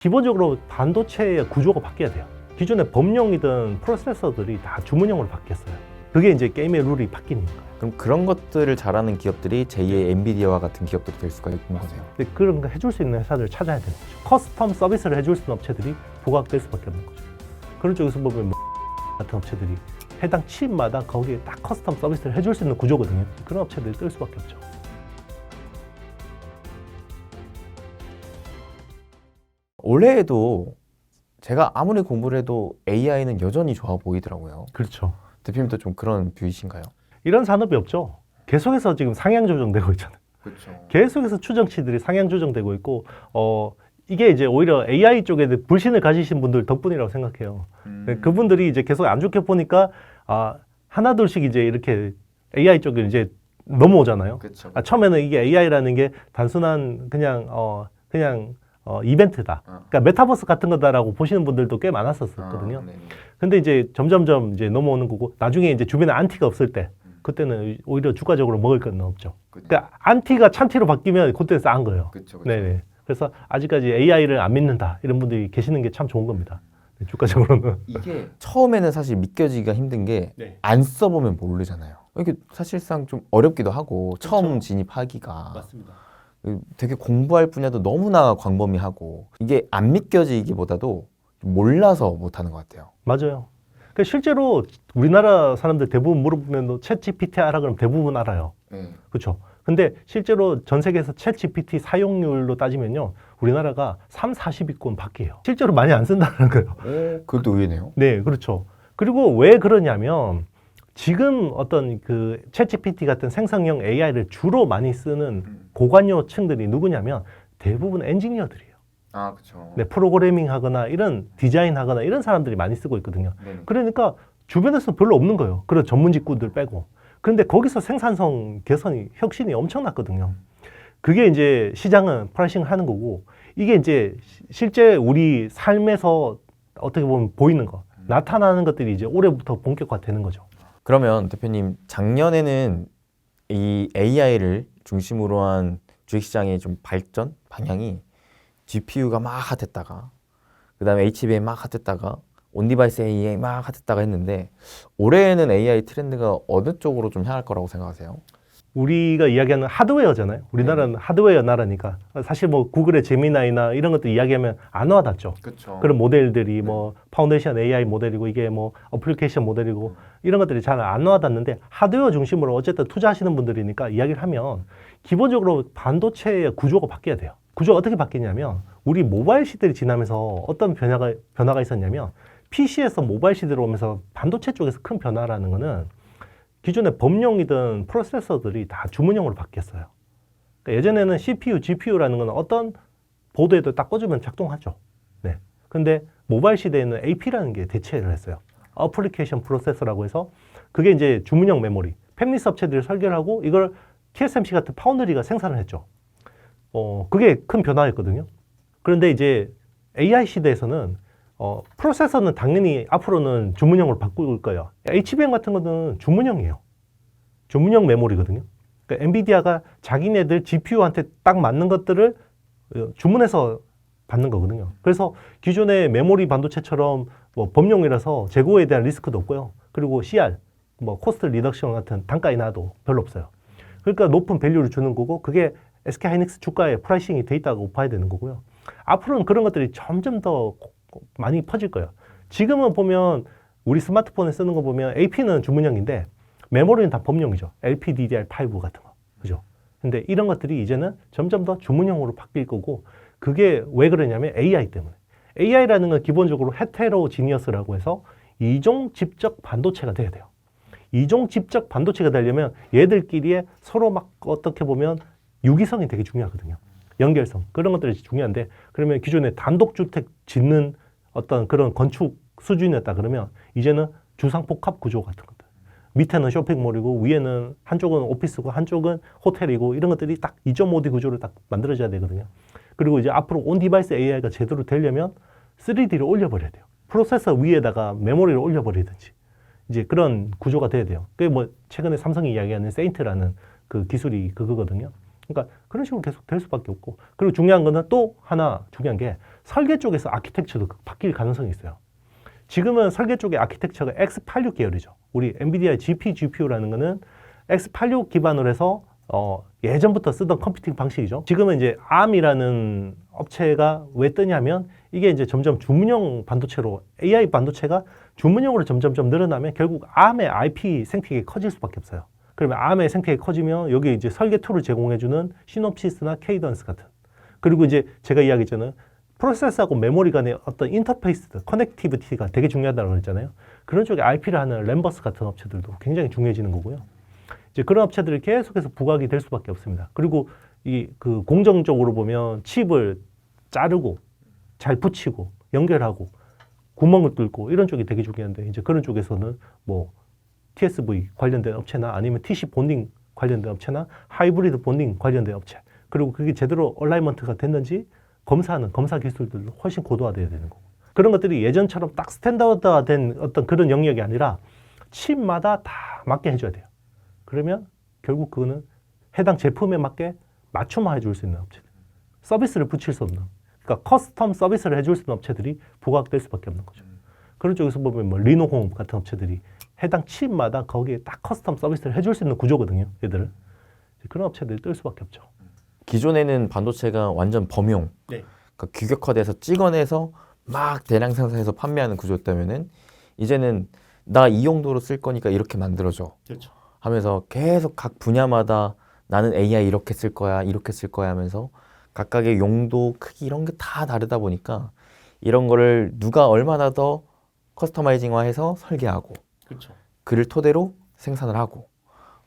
기본적으로 반도체의 구조가 바뀌어야 돼요. 기존의 범용이든 프로세서들이 다 주문형으로 바뀌었어요. 그게 이제 게임의 룰이 바뀌는 거예요. 그럼 그런 것들을 잘하는 기업들이 제2의 엔비디아와 같은 기업들이 될 수가 있는 거네요. 근데 그런 거 해줄 수 있는 회사들을 찾아야 되는 거죠. 커스텀 서비스를 해줄 수 있는 업체들이 부각될 수밖에 없는 거죠. 그런 쪽에서 보면 뭐 같은 업체들이 해당 칩마다 거기에 딱 커스텀 서비스를 해줄 수 있는 구조거든요. 그런 업체들이 뜰 수밖에 없죠. 올해에도 제가 아무리 공부를 해도 AI는 여전히 좋아 보이더라고요. 그렇죠. 대표님도 좀 그런 뷰이신가요? 이런 산업이 없죠. 계속해서 지금 상향 조정되고 있잖아요. 그렇죠. 계속해서 추정치들이 상향 조정되고 있고, 이게 이제 오히려 AI 쪽에 불신을 가지신 분들 덕분이라고 생각해요. 그분들이 이제 계속 안 좋게 보니까, 하나둘씩 이제 이렇게 AI 쪽에 이제 넘어오잖아요. 그렇죠. 처음에는 이게 AI라는 게 단순한 그냥 이벤트다. 그러니까 메타버스 같은 거다라고 보시는 분들도 꽤 많았었거든요. 근데 이제 점점점 이제 넘어오는 거고, 나중에 이제 주변에 안티가 없을 때, 그때는 오히려 주가적으로 먹을 건 없죠. 그러니까 안티가 찬티로 바뀌면 그때는 싸한 거예요. 그렇죠. 네네. 그래서 아직까지 AI를 안 믿는다 이런 분들이 계시는 게 참 좋은 겁니다. 주가적으로는. 이게 처음에는 사실 믿겨지기가 힘든 게 안 써보면 모르잖아요. 이게 사실상 좀 어렵기도 하고 처음 진입하기가 맞습니다. 되게 공부할 분야도 너무나 광범위하고 이게 안 믿겨지기보다도 몰라서 못하는 것 같아요. 맞아요. 그러니까 실제로 우리나라 사람들 대부분 물어보면 너 챗GPT 알아? 그럼 대부분 알아요. 그렇죠. 근데 실제로 전 세계에서 챗GPT 사용률로 따지면요, 우리나라가 3, 40위권 밖이에요. 실제로 많이 안 쓴다는 거예요. 그것도 의외네요. 네, 그렇죠. 그리고 왜 그러냐면 지금 어떤 그 챗GPT 같은 생성형 AI를 주로 많이 쓰는 고관여층들이 누구냐면 대부분 엔지니어들이에요. 그렇죠. 네, 프로그래밍 하거나 이런 디자인 하거나 이런 사람들이 많이 쓰고 있거든요. 그러니까 주변에서 별로 없는 거예요. 그런 전문 직구들 빼고. 그런데 거기서 생산성 개선이, 혁신이 엄청났거든요. 그게 이제 시장은 프라이싱 하는 거고, 이게 이제 실제 우리 삶에서 어떻게 보면 보이는 거, 나타나는 것들이 이제 올해부터 본격화되는 거죠. 그러면 대표님, 작년에는 이 AI를 중심으로 한 주식시장의 좀 발전 방향이 GPU가 막 핫했다가 그 다음에 HBM 막 핫했다가 온디바이스 AI 막 핫했다가 했는데 올해에는 AI 트렌드가 어느 쪽으로 좀 향할 거라고 생각하세요? 우리가 이야기하는 하드웨어잖아요. 우리나라는 하드웨어 나라니까. 사실 뭐 구글의 제미나이나 이런 것들 이야기하면 안 와닿죠. 그렇죠. 그런 모델들이 뭐 파운데이션 AI 모델이고 이게 뭐 어플리케이션 모델이고 이런 것들이 잘 안 와닿는데, 하드웨어 중심으로 어쨌든 투자하시는 분들이니까 이야기를 하면 기본적으로 반도체의 구조가 바뀌어야 돼요. 구조가 어떻게 바뀌냐면 우리 모바일 시대를 지나면서 어떤 변화가 있었냐면, PC에서 모바일 시대로 오면서 반도체 쪽에서 큰 변화라는 거는 기존의 범용이든 프로세서들이 다 주문형으로 바뀌었어요. 그러니까 예전에는 CPU, GPU라는 건 어떤 보드에도 딱 꽂으면 작동하죠. 네. 근데 모바일 시대에는 AP라는 게 대체를 했어요. 어플리케이션 프로세서라고 해서 그게 이제 주문형 메모리, 팹리스 업체들이 설계를 하고 이걸 TSMC 같은 파운드리가 생산을 했죠. 그게 큰 변화였거든요. 그런데 이제 AI 시대에서는 프로세서는 당연히 앞으로는 주문형으로 바꿀 거예요. HBM 같은 거는 주문형이에요. 주문형 메모리거든요. 그러니까 엔비디아가 자기네들 GPU한테 딱 맞는 것들을 주문해서 받는 거거든요. 그래서 기존의 메모리 반도체처럼 뭐 범용이라서 재고에 대한 리스크도 없고요. 그리고 CR, 뭐 코스트 리덕션 같은 단가 인하도 별로 없어요. 그러니까 높은 밸류를 주는 거고, 그게 SK하이닉스 주가에 프라이싱이 돼 있다고 봐야 되는 거고요. 앞으로는 그런 것들이 점점 더 많이 퍼질 거예요. 지금은 보면 우리 스마트폰에 쓰는 거 보면 AP는 주문형인데 메모리는 다 범용이죠. LPDDR5 같은 거. 그죠? 근데 이런 것들이 이제는 점점 더 주문형으로 바뀔 거고, 그게 왜 그러냐면 AI 때문에. AI라는 건 기본적으로 헤테로지니어스라고 해서 이종 집적 반도체가 돼야 돼요. 이종 집적 반도체가 되려면 얘들끼리에 서로 막 어떻게 보면 유기성이 되게 중요하거든요. 연결성, 그런 것들이 중요한데, 그러면 기존에 단독주택 짓는 어떤 그런 건축 수준이었다 그러면 이제는 주상복합 구조 같은 것들. 밑에는 쇼핑몰이고 위에는 한쪽은 오피스고 한쪽은 호텔이고 이런 것들이 딱 2.5D 구조를 딱 만들어져야 되거든요. 그리고 이제 앞으로 온디바이스 AI가 제대로 되려면 3D를 올려버려야 돼요. 프로세서 위에다가 메모리를 올려버리든지 이제 그런 구조가 돼야 돼요. 그게 뭐 최근에 삼성이 이야기하는 세인트라는 그 기술이 그거거든요. 그러니까 그런 식으로 계속 될 수밖에 없고 그리고 중요한 거는 또 하나 중요한 게 설계 쪽에서 아키텍처도 바뀔 가능성이 있어요. 지금은 설계 쪽의 아키텍처가 x86 계열이죠. 우리 엔비디아 GPU라는 거는 x86 기반으로 해서 예전부터 쓰던 컴퓨팅 방식이죠. 지금은 이제 ARM이라는 업체가 왜 뜨냐면 이게 이제 점점 주문형 반도체로 AI 반도체가 주문형으로 점점점 늘어나면 결국 ARM의 IP 생태계가 커질 수밖에 없어요. 그러면 ARM의 생태계가 커지면 여기 이제 설계 툴을 제공해주는 시놉시스나 케이던스 같은 그리고 이제 제가 이야기했잖아요. 프로세서하고 메모리 간의 어떤 인터페이스, 커넥티비티가 되게 중요하다고 그랬잖아요. 그런 쪽에 IP를 하는 램버스 같은 업체들도 굉장히 중요해지는 거고요. 이제 그런 업체들이 계속해서 부각이 될 수밖에 없습니다. 그리고 그 공정적으로 보면 칩을 자르고 잘 붙이고 연결하고 구멍을 뚫고 이런 쪽이 되게 중요한데 이제 그런 쪽에서는 뭐 TSV 관련된 업체나 아니면 TC 본딩 관련된 업체나 하이브리드 본딩 관련된 업체 그리고 그게 제대로 얼라이먼트가 됐는지 검사하는 검사 기술들도 훨씬 고도화돼야 되는 거고 그런 것들이 예전처럼 딱 스탠다드화된 어떤 그런 영역이 아니라 칩마다 다 맞게 해줘야 돼요. 그러면 결국 그거는 해당 제품에 맞게 맞춤화해 줄 수 있는 업체들 서비스를 붙일 수 없는 그러니까 커스텀 서비스를 해줄 수 있는 업체들이 부각될 수밖에 없는 거죠. 그런 쪽에서 보면 뭐 리노홈 같은 업체들이 해당 칩마다 거기에 딱 커스텀 서비스를 해줄 수 있는 구조거든요. 얘들은 그런 업체들이 뜰 수밖에 없죠. 기존에는 반도체가 완전 범용, 네. 그러니까 규격화돼서 찍어내서 막 대량 생산해서 판매하는 구조였다면은 이제는 나 이 용도로 쓸 거니까 이렇게 만들어줘 그렇죠. 하면서 계속 각 분야마다 나는 AI 이렇게 쓸 거야, 이렇게 쓸 거야 하면서 각각의 용도, 크기 이런 게 다 다르다 보니까 이런 거를 누가 얼마나 더 커스터마이징화해서 설계하고 그렇죠. 그를 토대로 생산을 하고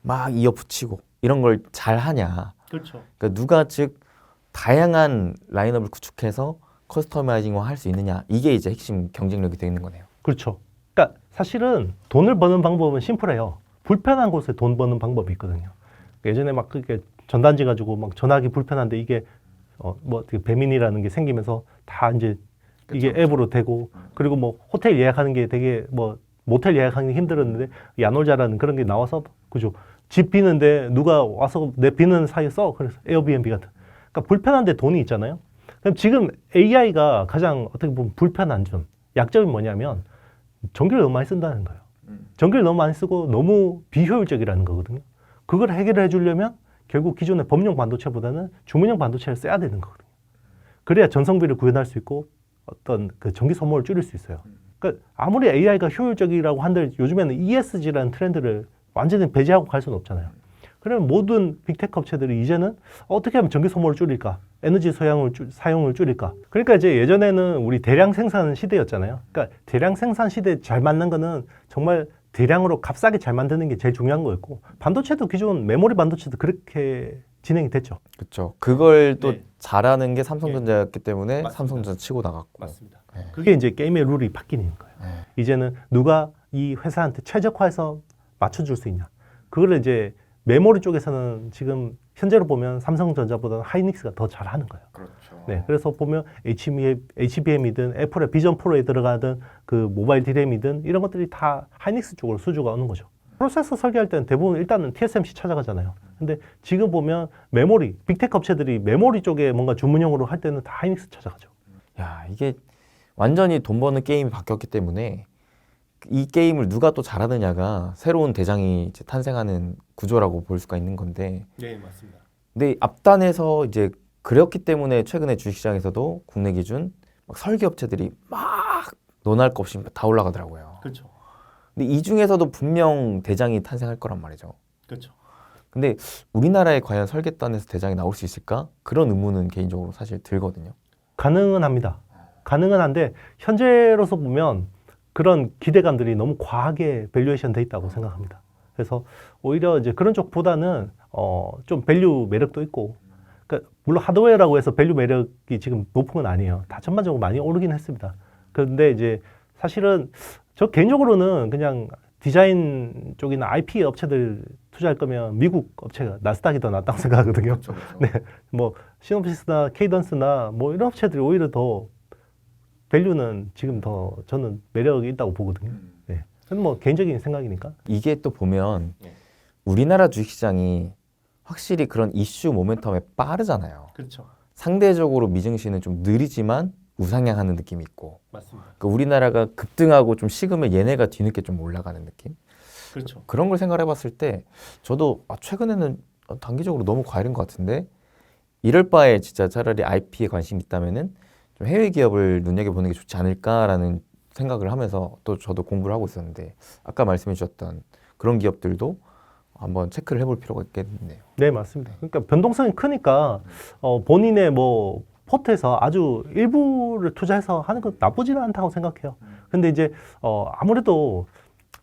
막 이어 붙이고 이런 걸 잘 하냐. 그렇죠. 그러니까 누가 즉 다양한 라인업을 구축해서 커스터마이징화 할 수 있느냐 이게 이제 핵심 경쟁력이 되는 거네요. 그렇죠. 그러니까 사실은 돈을 버는 방법은 심플해요. 불편한 곳에 돈 버는 방법이 있거든요. 예전에 막 그렇게 전단지 가지고 막 전화하기 불편한데 이게 뭐 배민이라는 게 생기면서 다 이제 이게 그쵸, 앱으로 되고 그리고 뭐 호텔 예약하는 게 되게 뭐 모텔 예약하는 게 힘들었는데 야놀자라는 그런 게 나와서 그죠. 집 비는데 누가 와서 내 비는 사이에 써. 그래서 에어비앤비 같은. 그러니까 불편한데 돈이 있잖아요. 그럼 지금 AI가 가장 어떻게 보면 불편한 점, 약점이 뭐냐면 전기를 너무 많이 쓴다는 거예요. 전기를 너무 많이 쓰고 너무 비효율적이라는 거거든요. 그걸 해결해 주려면 결국 기존의 범용 반도체보다는 주문형 반도체를 써야 되는 거거든요. 그래야 전성비를 구현할 수 있고 어떤 그 전기 소모를 줄일 수 있어요. 그러니까 아무리 AI가 효율적이라고 한들 요즘에는 ESG라는 트렌드를 완전히 배제하고 갈 수는 없잖아요. 그러면 모든 빅테크 업체들이 이제는 어떻게 하면 전기 소모를 줄일까? 에너지 사용을 줄일까? 그러니까 이제 예전에는 우리 대량 생산 시대였잖아요. 그러니까 대량 생산 시대에 잘 맞는 거는 정말 대량으로 값싸게 잘 만드는 게 제일 중요한 거였고 반도체도 기존 메모리 반도체도 그렇게 진행이 됐죠. 그렇죠. 그걸 또 네. 잘하는 게 삼성전자였기 때문에 맞습니다. 삼성전자 치고 나갔고. 맞습니다. 네. 그게 이제 게임의 룰이 바뀌는 거예요. 네. 이제는 누가 이 회사한테 최적화해서 맞춰줄 수 있냐. 그걸 이제 메모리 쪽에서는 지금 현재로 보면 삼성전자보다는 하이닉스가 더 잘하는 거예요. 그렇죠. 네, 그래서 보면 HBM이든 애플의 비전 프로에 들어가든 그 모바일 디램이든 이런 것들이 다 하이닉스 쪽으로 수주가 오는 거죠. 프로세서 설계할 때는 대부분 일단은 TSMC 찾아가잖아요. 근데 지금 보면 메모리, 빅테크 업체들이 메모리 쪽에 뭔가 주문형으로 할 때는 다 하이닉스 찾아가죠. 야, 이게 완전히 돈 버는 게임이 바뀌었기 때문에 이 게임을 누가 또 잘하느냐가 새로운 대장이 이제 탄생하는 구조라고 볼 수가 있는 건데. 네, 맞습니다. 근데 앞단에서 이제 그랬기 때문에 최근에 주식시장에서도 국내 기준 막 설계 업체들이 막 논할 것 없이 다 올라가더라고요. 그렇죠. 근데 이 중에서도 분명 대장이 탄생할 거란 말이죠. 그렇죠. 근데 우리나라에 과연 설계단에서 대장이 나올 수 있을까? 그런 의문은 개인적으로 사실 들거든요. 가능은 합니다. 가능은 한데 현재로서 보면 그런 기대감들이 너무 과하게 밸류에이션 돼 있다고 생각합니다. 그래서 오히려 이제 그런 쪽보다는 좀 밸류 매력도 있고, 그러니까 물론 하드웨어라고 해서 밸류 매력이 지금 높은 건 아니에요. 다 전반적으로 많이 오르긴 했습니다. 그런데 이제 사실은 저 개인적으로는 그냥 디자인 쪽이나 IP 업체들 투자할 거면 미국 업체가 나스닥이 더 낫다고 생각하거든요. 그렇죠. 네, 뭐 시놉시스나 케이던스나 뭐 이런 업체들이 오히려 더 밸류는 지금 더 저는 매력이 있다고 보거든요. 네. 그건 뭐 개인적인 생각이니까. 이게 또 보면 네. 우리나라 주식시장이 확실히 그런 이슈 모멘텀에 빠르잖아요. 그렇죠. 상대적으로 미증시는 좀 느리지만 우상향하는 느낌이 있고, 맞습니다. 그러니까 우리나라가 급등하고 좀 식으면 얘네가 뒤늦게 좀 올라가는 느낌? 그렇죠. 그런 걸 생각해 봤을 때 저도 최근에는 단기적으로 너무 과열인 것 같은데 이럴 바에 진짜 차라리 IP에 관심이 있다면은 좀 해외 기업을 눈여겨보는 게 좋지 않을까라는 생각을 하면서 또 저도 공부를 하고 있었는데 아까 말씀해 주셨던 그런 기업들도 한번 체크를 해볼 필요가 있겠네요. 네, 맞습니다. 그러니까 변동성이 크니까 본인의 뭐 포트에서 아주 일부를 투자해서 하는 건 나쁘지는 않다고 생각해요. 근데 이제 아무래도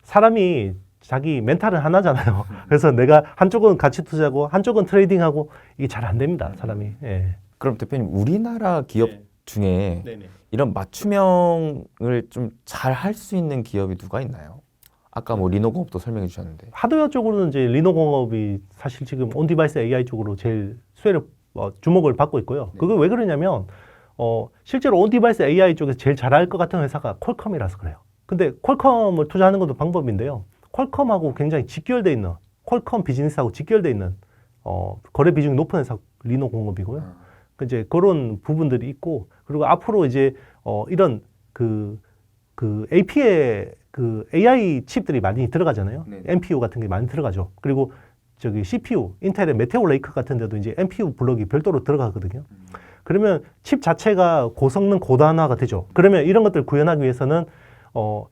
사람이 자기 멘탈은 하나잖아요. 그래서 내가 한쪽은 가치 투자하고 한쪽은 트레이딩하고 이게 잘 안 됩니다, 사람이. 예. 그럼 대표님 우리나라 기업 네. 중에 네네. 이런 맞춤형을 좀 잘 할 수 있는 기업이 누가 있나요? 아까 뭐 리노공업도 설명해 주셨는데. 하드웨어 쪽으로는 이제 리노공업이 사실 지금 온디바이스 AI 쪽으로 제일 수혜를 주목을 받고 있고요. 그게 왜 그러냐면 실제로 온디바이스 AI 쪽에서 제일 잘할 것 같은 회사가 퀄컴이라서 그래요. 근데 퀄컴을 투자하는 것도 방법인데요. 퀄컴하고 굉장히 직결돼 있는 퀄컴 비즈니스하고 직결돼 있는 거래 비중이 높은 회사 리노공업이고요. 이제 그런 부분들이 있고 그리고 앞으로 이제 이런 그 AP에 그 AI 칩들이 많이 들어가잖아요. 네. NPU 같은 게 많이 들어가죠. 그리고 저기 CPU, 인텔의 메테오 레이크 같은 데도 이제 NPU 블록이 별도로 들어가거든요. 그러면 칩 자체가 고성능 고단화가 되죠. 그러면 이런 것들 구현하기 위해서는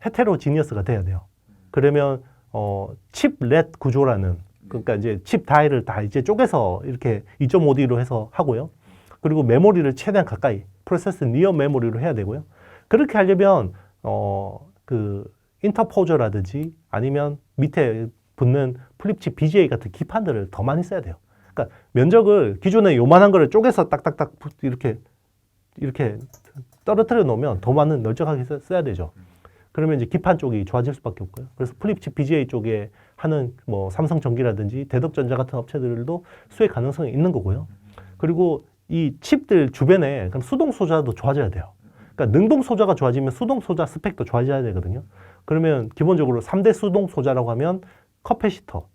헤테로지니어스가 돼야 돼요. 그러면 칩렛 구조라는 그러니까 이제 칩 다이를 다 이제 쪼개서 이렇게 2.5D로 해서 하고요. 그리고 메모리를 최대한 가까이 프로세스 니어 메모리로 해야 되고요. 그렇게 하려면 그 인터포저라든지 아니면 밑에 붙는 플립칩 BGA 같은 기판들을 더 많이 써야 돼요. 그러니까 면적을 기존에 요만한 거를 쪼개서 딱딱딱 이렇게 떨어뜨려 놓으면 더 많은 널쩍하게 써야 되죠. 그러면 이제 기판 쪽이 좋아질 수밖에 없고요. 그래서 플립칩 BGA 쪽에 하는 뭐 삼성전기라든지 대덕전자 같은 업체들도 수혜 가능성이 있는 거고요. 그리고 이 칩들 주변에 그럼 수동 소자도 좋아져야 돼요. 그러니까 능동 소자가 좋아지면 수동 소자 스펙도 좋아져야 되거든요. 그러면 기본적으로 3대 수동 소자라고 하면 커패시터,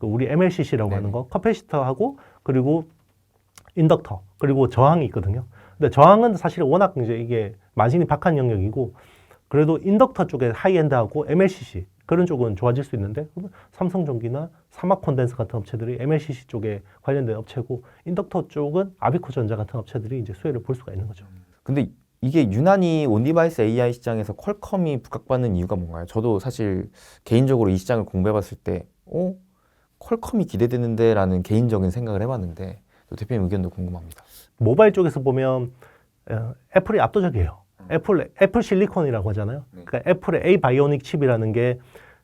우리 MLCC라고 하는 거, 커패시터하고 그리고 인덕터, 그리고 저항이 있거든요. 근데 저항은 사실 워낙 이제 이게 만신이 박한 영역이고 그래도 인덕터 쪽에 하이엔드하고 MLCC 그런 쪽은 좋아질 수 있는데 삼성전기나 사막콘덴서 같은 업체들이 MLCC 쪽에 관련된 업체고 인덕터 쪽은 아비코전자 같은 업체들이 이제 수혜를 볼 수가 있는 거죠. 근데 이게 유난히 온디바이스 AI 시장에서 퀄컴이 부각받는 이유가 뭔가요? 저도 사실 개인적으로 이 시장을 공부해봤을 때 퀄컴이 기대되는데 라는 개인적인 생각을 해봤는데 또 대표님 의견도 궁금합니다. 모바일 쪽에서 보면 애플이 압도적이에요. 애플 실리콘이라고 하잖아요. 그러니까 애플의 A 바이오닉 칩이라는 게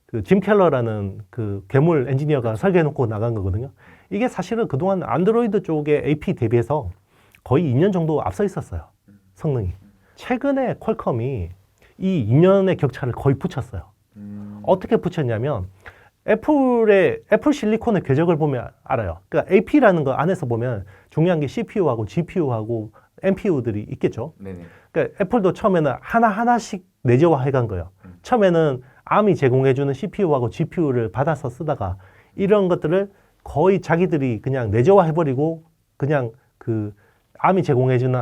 그 짐 켈러라는 그 괴물 엔지니어가 설계해놓고 나간 거거든요. 이게 사실은 그동안 안드로이드 쪽의 AP 대비해서 거의 2년 정도 앞서 있었어요. 성능이. 최근에 퀄컴이 이 2년의 격차를 거의 붙였어요. 어떻게 붙였냐면 애플 실리콘의 궤적을 보면 알아요. 그러니까 AP라는 거 안에서 보면 중요한 게 CPU하고 GPU하고 NPU들이 있겠죠. 그러니까 애플도 처음에는 하나하나씩 내재화해 간 거예요. 처음에는 ARM이 제공해주는 CPU하고 GPU를 받아서 쓰다가 이런 것들을 거의 자기들이 그냥 내재화해버리고 그냥 그 ARM이 제공해주는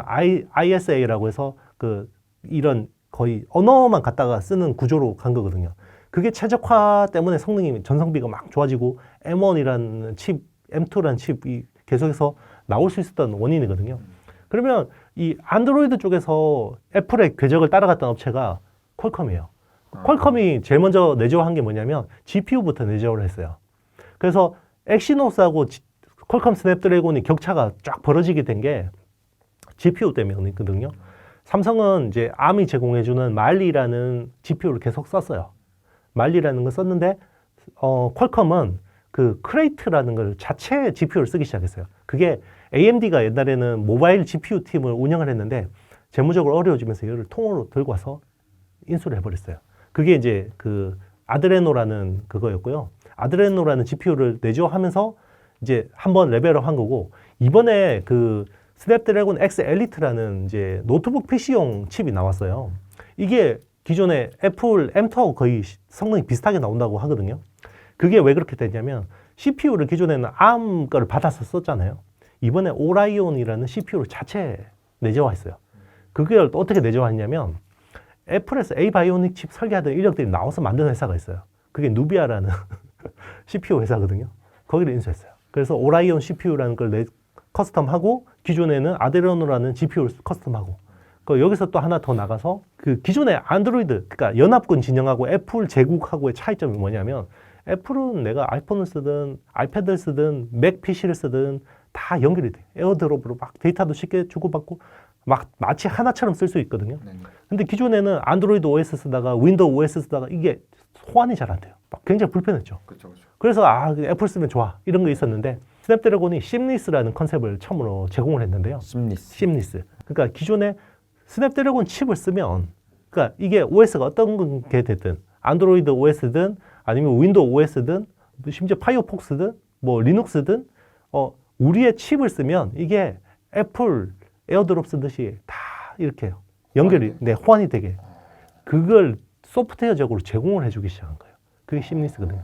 ISA라고 해서 그 이런 거의 언어만 갖다가 쓰는 구조로 간 거거든요. 그게 최적화 때문에 성능이 전성비가 막 좋아지고 M1이라는 칩, M2라는 칩이 계속해서 나올 수 있었던 원인이거든요. 그러면 이 안드로이드 쪽에서 애플의 궤적을 따라갔던 업체가 퀄컴이에요. 퀄컴이 제일 먼저 내재화한 게 뭐냐면 GPU부터 내재화를 했어요. 그래서 엑시노스하고 퀄컴 스냅드래곤이 격차가 쫙 벌어지게 된 게 GPU 때문이거든요. 삼성은 이제 ARM이 제공해주는 말리라는 GPU를 계속 썼어요. 말리라는 걸 썼는데 퀄컴은 그 크레이트라는 걸 자체 GPU를 쓰기 시작했어요. 그게 AMD가 옛날에는 모바일 GPU 팀을 운영을 했는데 재무적으로 어려워지면서 이거를 통으로 들고 와서 인수를 해버렸어요. 그게 이제 그 아드레노라는 그거였고요. 아드레노라는 GPU를 내재화하면서 이제 한번 레벨업 한 거고 이번에 그 스냅드래곤 X 엘리트라는 이제 노트북 PC용 칩이 나왔어요. 이게 기존에 애플 M2하고 거의 성능이 비슷하게 나온다고 하거든요. 그게 왜 그렇게 됐냐면 CPU를 기존에는 ARM 거를 받아서 썼잖아요. 이번에 오라이온이라는 CPU를 자체 내재화했어요. 그걸 어떻게 내재화했냐면 애플에서 A바이오닉 칩 설계하던 인력들이 나와서 만든 회사가 있어요. 그게 누비아라는 CPU 회사거든요. 거기를 인수했어요. 그래서 오라이온 CPU라는 걸 커스텀하고 기존에는 아데노라는 GPU를 커스텀하고 여기서 또 하나 더 나가서 그 기존의 안드로이드, 그러니까 연합군 진영하고 애플 제국하고의 차이점이 뭐냐면 애플은 내가 아이폰을 쓰든 아이패드를 쓰든 맥 PC를 쓰든 다 연결이 돼. 에어드롭으로 막 데이터도 쉽게 주고받고 막 마치 하나처럼 쓸 수 있거든요. 근데 기존에는 안드로이드 OS 쓰다가 윈도우 OS 쓰다가 이게 호환이 잘 안 돼요. 막 굉장히 불편했죠. 그렇죠. 그래서 애플 쓰면 좋아 이런 거 있었는데 스냅드래곤이 심리스라는 컨셉을 처음으로 제공을 했는데요. 심리스. 그러니까 기존에 스냅드래곤 칩을 쓰면 그러니까 이게 OS가 어떤 게 됐든 안드로이드 OS든 아니면 윈도우 OS든 심지어 파이어폭스든 뭐 리눅스든 우리의 칩을 쓰면 이게 애플 에어드롭 쓰듯이 다 이렇게 연결이 호환이 되게 그걸 소프트웨어적으로 제공을 해주기 시작한 거예요. 그게 심리스거든요.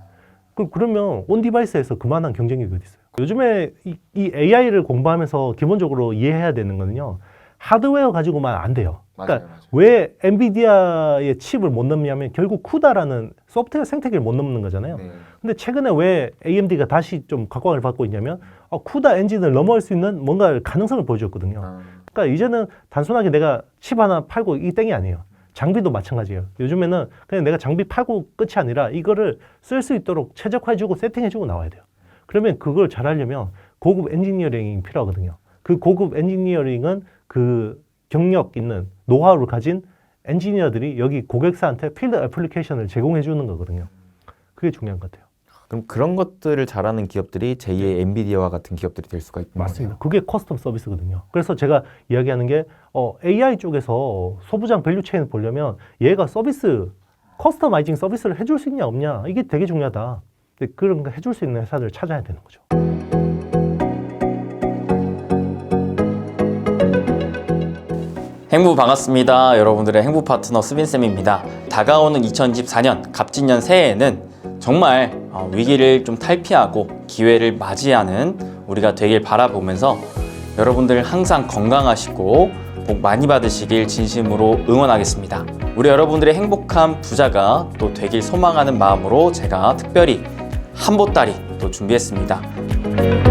그러면 온 디바이스에서 그만한 경쟁력이 어디 있어요? 요즘에 이 AI를 공부하면서 기본적으로 이해해야 되는 거는요. 하드웨어 가지고만 안 돼요. 그러니까 맞아요. 왜 엔비디아의 칩을 못 넘냐면 결국 쿠다라는 소프트웨어 생태계를 못 넘는 거잖아요. 네. 근데 최근에 왜 AMD가 다시 좀 각광을 받고 있냐면 쿠다 엔진을 넘어올 수 있는 뭔가 가능성을 보여줬거든요. 그러니까 이제는 단순하게 내가 칩 하나 팔고 이 땡이 아니에요. 장비도 마찬가지예요. 요즘에는 그냥 내가 장비 팔고 끝이 아니라 이거를 쓸 수 있도록 최적화해주고 세팅해주고 나와야 돼요. 그러면 그걸 잘하려면 고급 엔지니어링이 필요하거든요. 그 고급 엔지니어링은 그 경력 있는 노하우를 가진 엔지니어들이 여기 고객사한테 필드 애플리케이션을 제공해 주는 거거든요. 그게 중요한 것 같아요. 그럼 그런 것들을 잘하는 기업들이 제2의 엔비디아와 같은 기업들이 될 수가 있는 맞습니다. 거예요. 그게 커스텀 서비스거든요. 그래서 제가 이야기하는 게 AI 쪽에서 소부장 밸류 체인을 보려면 얘가 서비스, 커스터마이징 서비스를 해줄 수 있냐 없냐 이게 되게 중요하다. 근데 그런 거 해줄 수 있는 회사들을 찾아야 되는 거죠. 행부 반갑습니다. 여러분들의 행부 파트너 수빈쌤입니다. 다가오는 2024년 갑진년 새해에는 정말 위기를 좀 탈피하고 기회를 맞이하는 우리가 되길 바라보면서 여러분들 항상 건강하시고 복 많이 받으시길 진심으로 응원하겠습니다. 우리 여러분들의 행복한 부자가 또 되길 소망하는 마음으로 제가 특별히 한보따리 또 준비했습니다.